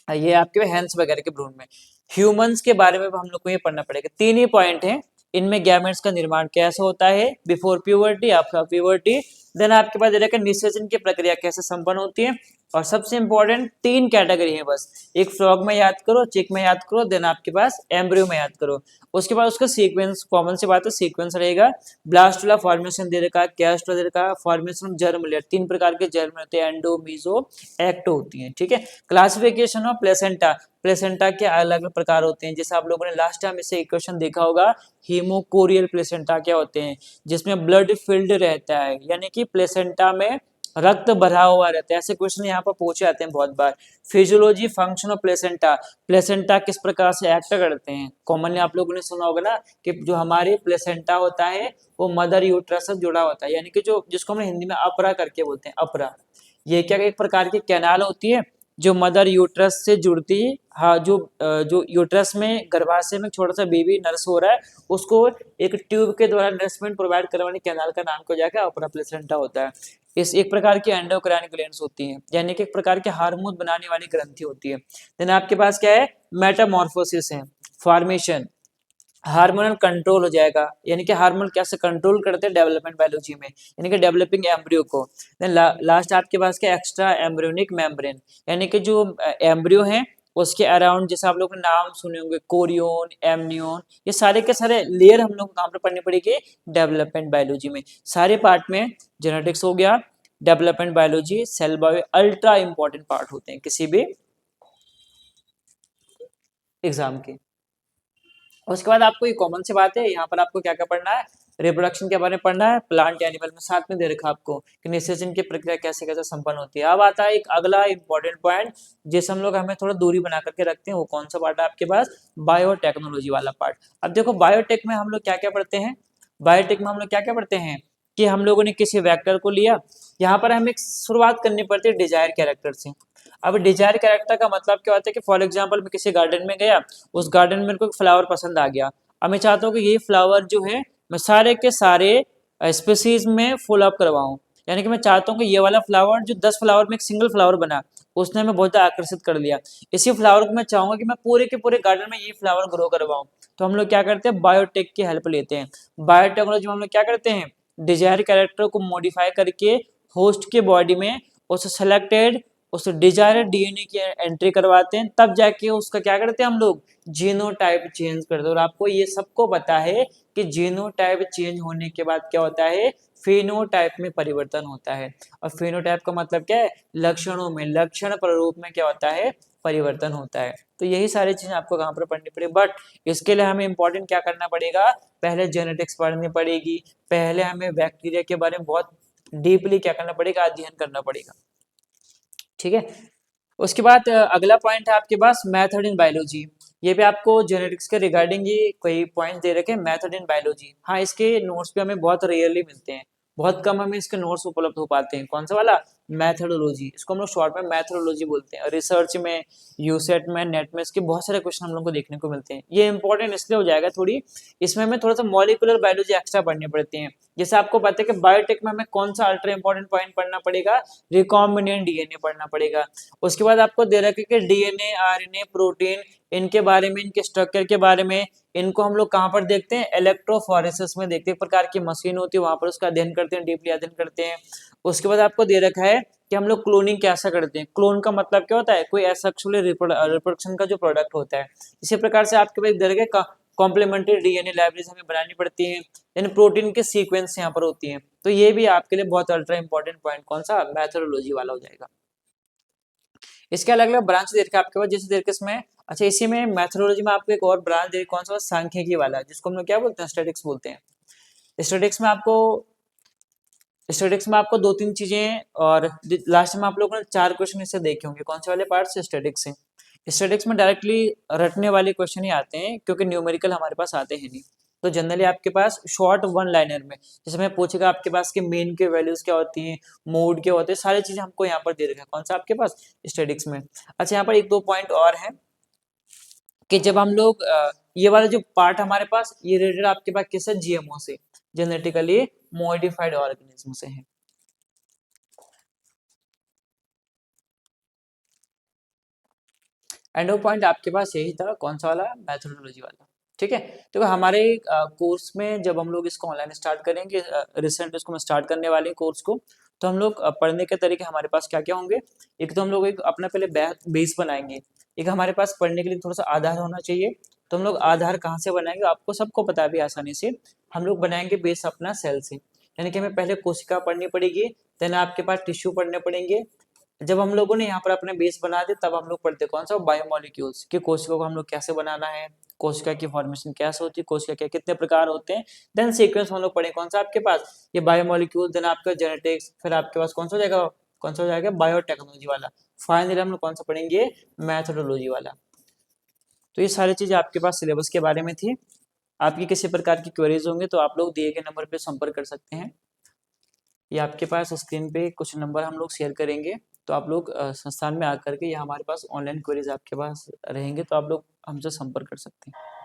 ये आपके हैंड्स वगैरह के भ्रूण में। ह्यूमंस के बारे में हम लोग को ये पढ़ना पड़ेगा। तीन ही पॉइंट हैं, इनमें गैमेट्स का निर्माण कैसे होता है, before puberty, after puberty, then आपके पास देखा निषेचन की प्रक्रिया कैसे संपन्न होती है, और सबसे इंपॉर्टेंट 3 कैटेगरी है बस, एक फ्रॉग में याद करो, चिक में याद करो, देन आपके पास एम्ब्रियो में याद करो। उसके बाद उसका सीक्वेंस, कॉमन सी बात है, सीक्वेंस रहेगा। ब्लास्टुला फॉर्मेशन दे रखा है, कैस्टुला दे रखा है, फॉर्मेशन ऑफ जर्म लेयर, 3 प्रकार के जर्म होते हैं, एंडो, मीजो, एक्टो होती है, ठीक है। क्लासिफिकेशन ऑफ प्लेसेंटा, प्लेसेंटा के अलग अलग प्रकार होते हैं, जैसे आप लोगों ने लास्ट टाइम इसे एक क्वेश्चन देखा होगा, हीमोकोरियल प्लेसेंटा क्या होते हैं? जिसमें ब्लड फिल्ड रहता है, यानी कि प्लेसेंटा में रक्त भरा हुआ रहता है। ऐसे क्वेश्चन यहाँ पर पूछे जाते हैं बहुत बार। Physiology, function of placenta, placenta किस प्रकार से एक्ट करते हैं? कॉमनली आप लोगों ने सुना होगा ना कि जो हमारे प्लेसेंटा होता है वो मदर यूट्रस से जुड़ा होता है, यानी कि जो जिसको हम हिंदी में अपरा करके बोलते हैं, अपरा। ये क्या एक प्रकार की कैनाल होती है जो मदर यूट्रस से जुड़ती है। हाँ, जो यूट्रस में, गर्भाशय में छोटा सा बेबी नर्स हो रहा है, उसको एक ट्यूब के द्वारा नर्समेंट प्रोवाइड करने वाली कैनाल का नाम क्या जाएगा? अपरा प्लेसेंटा होता है। इस एक प्रकार की एंडोक्राइन ग्लैंड्स होती हैं, यानी कि एक प्रकार के हार्मोन बनाने वाली ग्रंथि होती है। देन आपके पास क्या है? मेटामॉर्फोसिस है, फॉर्मेशन, हार्मोनल कंट्रोल हो जाएगा, यानी कि हार्मोन कैसे कंट्रोल करते हैं डेवलपमेंट बायोलॉजी में, यानी कि डेवलपिंग एम्ब्रियो को। देन लास्ट आपके पास क्या? एक्स्ट्रा एम्ब्रियोनिक मेम्ब्रेन, यानी कि जो एम्ब्रियो है उसके अराउंड, जैसे आप लोग नाम सुने होंगे, कोरियोन, एमनियोन, ये सारे के सारे लेयर हम लोग को कहाँ पर पढ़नी पड़ेगी? डेवलपमेंट बायोलॉजी में। सारे पार्ट में जेनेटिक्स हो गया, development biology, cell bio, ultra important part होते हैं किसी भी एग्जाम के। उसके बाद आपको ये कॉमन सी बात है, यहाँ पर आपको क्या क्या पढ़ना है? रिप्रोडक्शन के बारे में पढ़ना है, प्लांट एनिमल में साथ में दे रखा आपको कि निषेचन की प्रक्रिया कैसे कैसे संपन्न होती है। अब आता है एक अगला इंपॉर्टेंट पॉइंट, जिसे हम लोग हमें थोड़ा दूरी बना करके रखते हैं, वो कौन सा पार्ट है आपके पास? बायोटेक्नोलॉजी वाला पार्ट। अब देखो बायोटेक में हम लोग क्या क्या पढ़ते हैं? बायोटेक में हम लोग क्या क्या पढ़ते हैं कि हम लोगों ने किसी वेक्टर को लिया, यहाँ पर हमें शुरुआत करनी पड़ती है डिजायर कैरेक्टर से। अब डिजायर कैरेक्टर का मतलब क्या होता है कि फॉर एग्जांपल मैं किसी गार्डन में गया, उस गार्डन में मेरे को फ्लावर पसंद आ गया, अब मैं चाहता हूँ कि ये फ्लावर जो है मैं सारे के सारे स्पीसीज में फुल अप करवाऊं, यानी कि मैं चाहता हूँ कि ये वाला फ्लावर जो 10 फ्लावर में एक सिंगल फ्लावर बना, उसने हमें बहुत ज़्यादा आकर्षित कर लिया। इसी फ्लावर को मैं चाहूंगा कि मैं पूरे के पूरे गार्डन में ये फ्लावर ग्रो करवाऊं, तो हम लोग क्या करते हैं, बायोटेक की हेल्प लेते हैं। बायोटेक्नोलॉजी में हम लोग क्या करते हैं, डिजायर कैरेक्टर को मॉडिफाई करके होस्ट के बॉडी में उस सेलेक्टेड उस डिजायर्ड डीएनए की एंट्री करवाते हैं, तब जाके उसका क्या करते हैं हम लोग, जीनोटाइप चेंज करते हैं। और आपको ये सबको पता है कि जीनोटाइप चेंज होने के बाद क्या होता है, फेनोटाइप में परिवर्तन होता है। और फेनोटाइप का मतलब क्या है, लक्षणों में, लक्षण प्रारूप में क्या होता है, परिवर्तन होता है। तो यही सारी चीजें आपको कहाँ पर पढ़नी पड़ेगी, बट इसके लिए हमें इंपॉर्टेंट क्या करना पड़ेगा, पहले जेनेटिक्स पढ़नी पड़ेगी, पहले हमें बैक्टीरिया के बारे में बहुत डीपली क्या करना पड़ेगा, अध्ययन करना पड़ेगा। ठीक है, उसके बाद अगला पॉइंट है आपके पास मेथड इन बायोलॉजी। ये भी आपको जेनेटिक्स के रिगार्डिंग ही कोई पॉइंट दे रखे हैं, मेथड इन बायोलॉजी। हाँ, इसके नोट्स पे हमें बहुत रेयरली मिलते हैं, बहुत कम हमें इसके नोट्स उपलब्ध हो पाते हैं। कौन सा वाला, मैथडोलॉजी, इसको हम लोग शॉर्ट में मैथडोलॉजी बोलते हैं। रिसर्च में, यूसेट में, नेट में इसके बहुत सारे क्वेश्चन हम लोग को देखने को मिलते हैं। ये इंपॉर्टेंट इसलिए हो जाएगा थोड़ी, इसमें हमें थोड़ा सा मॉलिकुलर बायोलॉजी एक्स्ट्रा पढ़नी पड़ती है। जैसे आपको पता है कि बायोटेक में हमें कौन सा अल्ट्रा इंपॉर्टेंट पॉइंट पढ़ना पड़ेगा, रिकॉम्बिनेंट डीएनए पढ़ना पड़ेगा। उसके बाद आपको दे रखा है कि डीएनए, आरएनए, प्रोटीन, इनके बारे में, इनके स्ट्रक्चर के बारे में, इनको हम लोग कहाँ पर देखते हैं, इलेक्ट्रोफोरेसिस में देखते हैं। एक प्रकार की मशीन होती है, वहां पर उसका अध्ययन करते हैं, डीपली अध्ययन करते हैं। उसके बाद आपको दे रखा है कि हम लोग क्लोनिंग कैसा करते हैं। क्लोन का मतलब क्या होता है, कोई एसेक्सुअल रिप्रोडक्शन का जो प्रोडक्ट होता है। इसी प्रकार से आपके पास दे रखा है कॉम्प्लीमेंट्री डीएनए लाइब्रेरीज हमें बनानी पड़ती है, यानी प्रोटीन के सीक्वेंस यहाँ पर होती है। तो ये भी आपके लिए बहुत अल्ट्रा इंपॉर्टेंट पॉइंट कौन सा, मैथडोलॉजी वाला हो जाएगा। इसके अलग अलग ब्रांच दे रखे आपके पास, जैसे दे रखे इसमें, अच्छा इसी में मैथडोलॉजी में आपको एक और ब्रांच दे, कौन सा, सांख्यिकी वाला, जिसको हम लोग क्या बोलते हैं, स्टैटिक्स बोलते हैं। स्टैटिक्स में आपको दो तीन चीजें, और लास्ट में आप लोगों ने 4 क्वेश्चन इससे देखे होंगे। कौन से वाले पार्ट से, स्टैटिक्स से। स्टैटिक्स में डायरेक्टली रटने वाले क्वेश्चन ही आते हैं, क्योंकि न्यूमेरिकल हमारे पास आते हैं नहीं। तो जनरली आपके पास शॉर्ट वन लाइनर में, जैसे मैं पूछेगा आपके पास कि मेन के वैल्यूज क्या होती हैं, मोड क्या होते हैं, सारी चीजें हमको यहाँ पर दे रखा है। कौन सा आपके पास, स्टैटिक्स में। अच्छा, यहाँ पर एक दो पॉइंट और है कि जब हम लोग ये वाला जो पार्ट हमारे पास, ये रिलेटेड आपके पास किससे, जीएमओ से, जेनेटिकली मॉडिफाइड ऑर्गेनिज्म से है। एंड वो पॉइंट आपके पास यही था, कौन सा वाला, मैथडोलॉजी वाला। ठीक है, तो हमारे कोर्स में जब हम लोग इसको ऑनलाइन स्टार्ट करेंगे, रिसेंट इसको मैं स्टार्ट करने वाले कोर्स को, तो हम लोग पढ़ने के तरीके हमारे पास क्या क्या होंगे। एक तो हम लोग एक अपना पहले बेस बनाएंगे, एक हमारे पास पढ़ने के लिए थोड़ा सा आधार होना चाहिए। तो हम लोग आधार कहाँ से बनाएंगे, आपको सबको पता भी आसानी से, हम लोग बनाएंगे बेस अपना सेल से। यानी कि हमें पहले कोशिका पढ़नी पड़ेगी, देन आपके पास टिश्यू पढ़ने पड़ेंगे। जब हम लोगों ने यहाँ पर अपने बेस बना दिए, तब हम लोग पढ़ते कौन सा, बायोमोलिक्यूल्स, कि कोशिका को हम लोग कैसे बनाना है, कोशिका की फॉर्मेशन कैसे होती है, कोशिका के कितने प्रकार होते हैं। देन सीक्वेंस हम लोग पढ़े कौन सा आपके पास, ये बायोमोलिक्यूल, देन आपका जेनेटिक्स, फिर आपके पास कौन सा हो जाएगा, कौन सा हो जाएगा, बायोटेक्नोलॉजी वाला। फाइनली हम लोग कौन सा पढ़ेंगे, मैथडोलॉजी वाला। तो ये सारी चीजें आपके पास सिलेबस के बारे में थी। आपकी किसी प्रकार की क्वेरीज होंगे तो आप लोग दिए गए नंबर पे संपर्क कर सकते हैं। ये आपके पास स्क्रीन पे कुछ नंबर हम लोग शेयर करेंगे, तो आप लोग संस्थान में आकर के, या हमारे पास ऑनलाइन क्वेरीज आपके पास रहेंगे, तो आप लोग हमसे संपर्क कर सकते हैं।